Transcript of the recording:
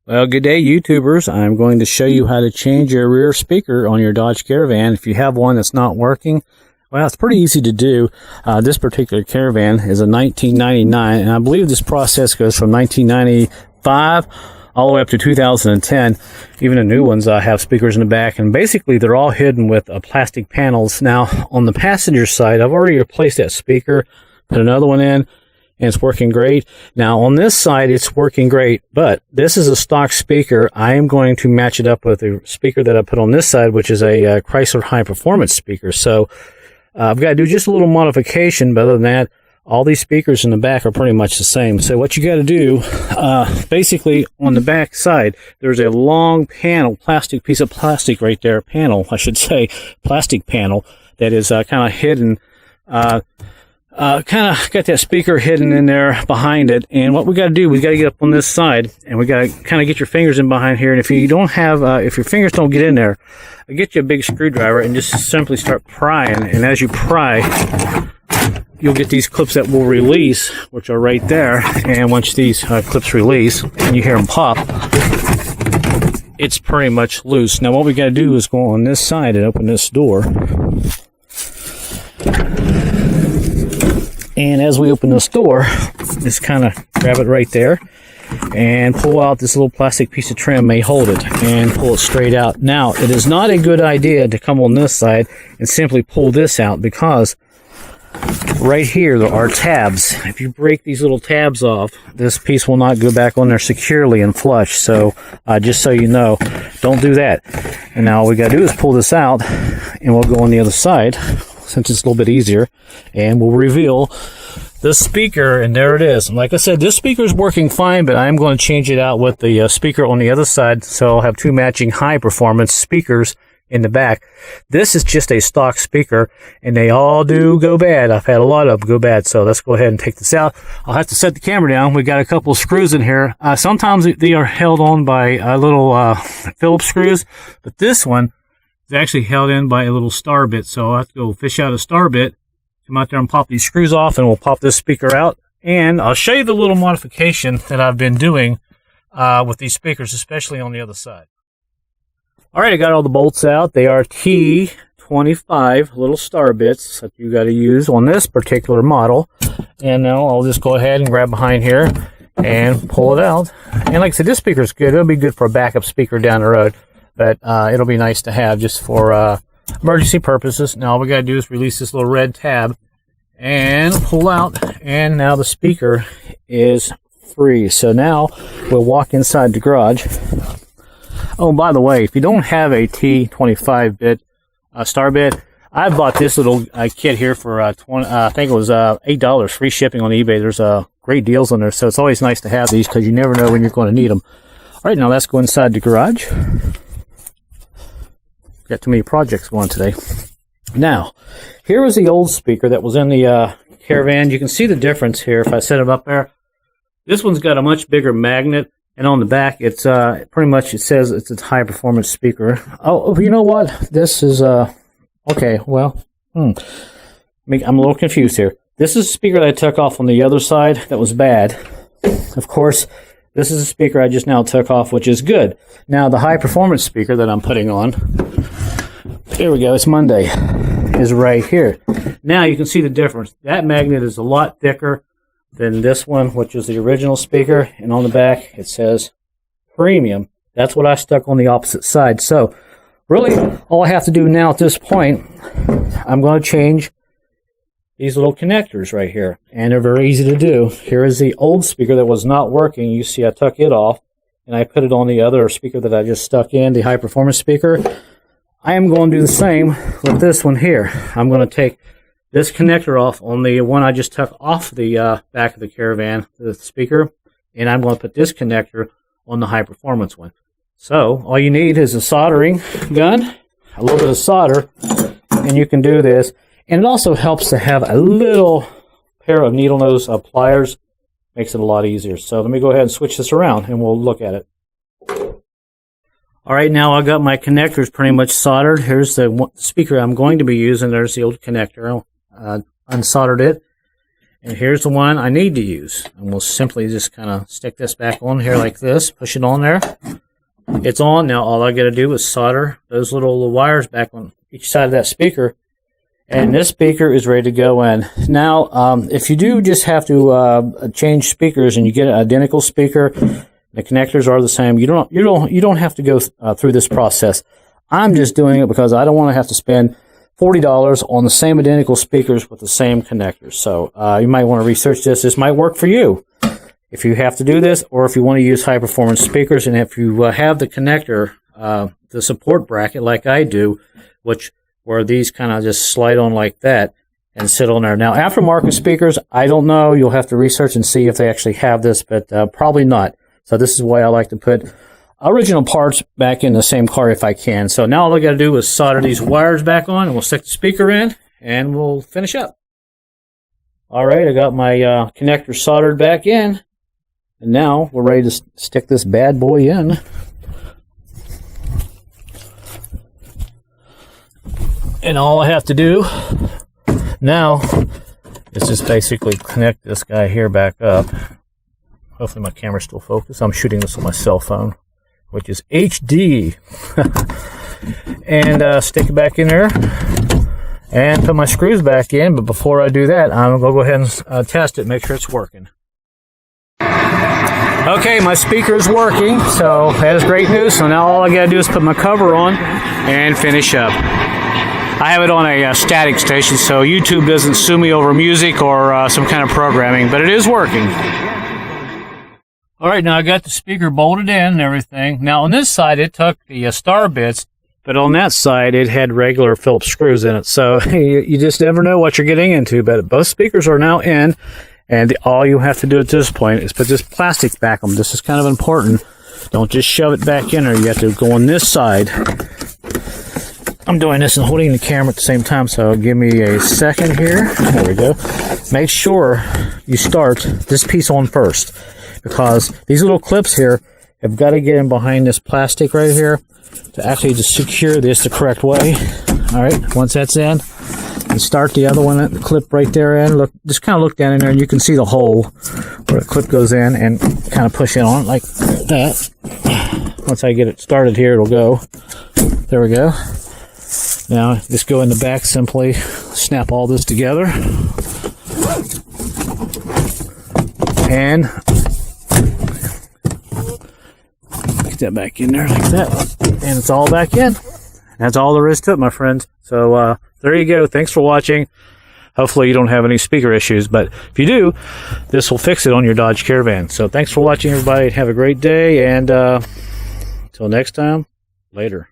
Well, good day, YouTubers. I'm going to show you how to change your rear speaker on your Dodge Caravan. If you have one that's not working, well, it's pretty easy to do. This particular Caravan is a 1999, and I believe this process goes from 1995 all the way up to 2010. Even the new ones have speakers in the back, and basically they're all hidden with plastic panels. Now, on the passenger side, I've already replaced that speaker, put another one in, and it's working great. Now, on this side, it's working great, but this is a stock speaker. I am going to match it up with a speaker that I put on this side, which is a Chrysler high performance speaker. So I've got to do just a little modification, but other than that, all these speakers in the back are pretty much the same. So what you got to do, basically on the back side, there's a long panel, piece of plastic right there, plastic panel that is kind of hidden, kind of got that speaker hidden in there behind it. And what we got to do, we got to get up on this side, and we got to kind of get your fingers in behind here. And if you don't have, if your fingers don't get in there, get you a big screwdriver and just simply start prying. And as you pry, you'll get these clips that will release, which are right there. And once these clips release and you hear them pop, it's pretty much loose. Now what we got to do is go on this side and open this door. And as we open this door, just kind of grab it right there and pull out this little plastic piece of trim, may hold it, and pull it straight out. Now, it is not a good idea to come on this side and simply pull this out, because right here there are tabs. If you break these little tabs off, this piece will not go back on there securely and flush. So just so you know, don't do that. And now all we got to do is pull this out, and we'll go on the other side, since it's a little bit easier, and we'll reveal the speaker, and there it is. And like I said, this speaker is working fine, but I'm going to change it out with the speaker on the other side, so I'll have two matching high performance speakers in the back. This is just a stock speaker, and they all do go bad. I've had a lot of them go bad, so let's go ahead and take this out. I'll have to set the camera down. We got a couple of screws in here. Sometimes they are held on by little Phillips screws, but this one is actually held in by a little star bit, so I'll have to go fish out a star bit, come out there and pop these screws off, and we'll pop this speaker out. And I'll show you the little modification that I've been doing with these speakers, especially on the other side. All right, I got all the bolts out. They are T25 little star bits that you got to use on this particular model. And now I'll just go ahead and grab behind here and pull it out. And like I said, this speaker is good. It'll be good for a backup speaker down the road, but it'll be nice to have just for emergency purposes. Now all we got to do is release this little red tab and pull out, and now the speaker is free. So now we'll walk inside the garage. Oh, by the way, if you don't have a T25 bit star bit, I bought this little kit here for I think it was $8 free shipping on eBay. There's great deals on there, so it's always nice to have these because you never know when you're going to need them. All right, now let's go inside the garage. Got too many projects going today. Now, here is the old speaker that was in the Caravan. You can see the difference here if I set it up there. This one's got a much bigger magnet, and on the back, it's pretty much, it says it's a high performance speaker. Oh, you know what? This is okay. Well, I'm a little confused here. This is a speaker that I took off on the other side that was bad. Of course, this is a speaker I just now took off, which is good. Now, the high performance speaker that I'm putting on, here we go, it's Monday, is right here. Now you can see the difference. That magnet is a lot thicker than this one, which is the original speaker, and on the back it says premium. That's what I stuck on the opposite side. So really all I have to do now at this point, I'm going to change these little connectors right here, and they're very easy to do. Here is the old speaker that was not working. You see I took it off and I put it on the other speaker that I just stuck in, the high performance speaker. I am going to do the same with this one here. I'm going to take this connector off on the one I just took off the back of the Caravan, the speaker, and I'm going to put this connector on the high performance one. So all you need is a soldering gun, a little bit of solder, and you can do this. And it also helps to have a little pair of needle nose pliers. Makes it a lot easier. So let me go ahead and switch this around and we'll look at it. All right, now I got my connectors pretty much soldered. Here's the speaker I'm going to be using. There's the old connector. Unsoldered it. And here's the one I need to use. And we'll simply just kind of stick this back on here like this, push it on there. It's on. Now all I got to do is solder those little wires back on each side of that speaker. And this speaker is ready to go in. Now, if you do just have to change speakers and you get an identical speaker, the connectors are the same. You don't have to go through this process. I'm just doing it because I don't want to have to spend $40 on the same identical speakers with the same connectors. So you might want to research this. This might work for you if you have to do this, or if you want to use high performance speakers. And if you have the connector, the support bracket like I do, where these kind of just slide on like that and sit on there. Now, aftermarket speakers, I don't know. You'll have to research and see if they actually have this, but probably not. So this is why I like to put original parts back in the same car if I can. So now all I got to do is solder these wires back on, and we'll stick the speaker in, and we'll finish up. All right, I got my connector soldered back in, and now we're ready to stick this bad boy in. And all I have to do now is just basically connect this guy here back up. Hopefully my camera's still focused. I'm shooting this on my cell phone, which is HD. And stick it back in there and put my screws back in. But before I do that, I'm going to go ahead and test it, make sure it's working. Okay, my speaker is working, so that is great news. So now all I got to do is put my cover on and finish up. I have it on a static station, so YouTube doesn't sue me over music or some kind of programming, but it is working. All right, now I got the speaker bolted in and everything. Now on this side, it took the star bits, but on that side, it had regular Phillips screws in it. So you just never know what you're getting into, but both speakers are now in, and all you have to do at this point is put this plastic back on. This is kind of important. Don't just shove it back in there. You have to go on this side. I'm doing this and holding the camera at the same time, so give me a second here. There we go. Make sure you start this piece on first, because these little clips here have got to get in behind this plastic right here to actually just secure this the correct way. All right, once that's in, you start the other one, the clip right there in. Look, just kind of look down in there, and you can see the hole where the clip goes in, and kind of push it on like that. Once I get it started here, it'll go. There we go. Now, just go in the back, simply snap all this together. And get that back in there like that. And it's all back in. That's all there is to it, my friends. So, there you go. Thanks for watching. Hopefully you don't have any speaker issues, but if you do, this will fix it on your Dodge Caravan. So thanks for watching, everybody. Have a great day, and until next time, later.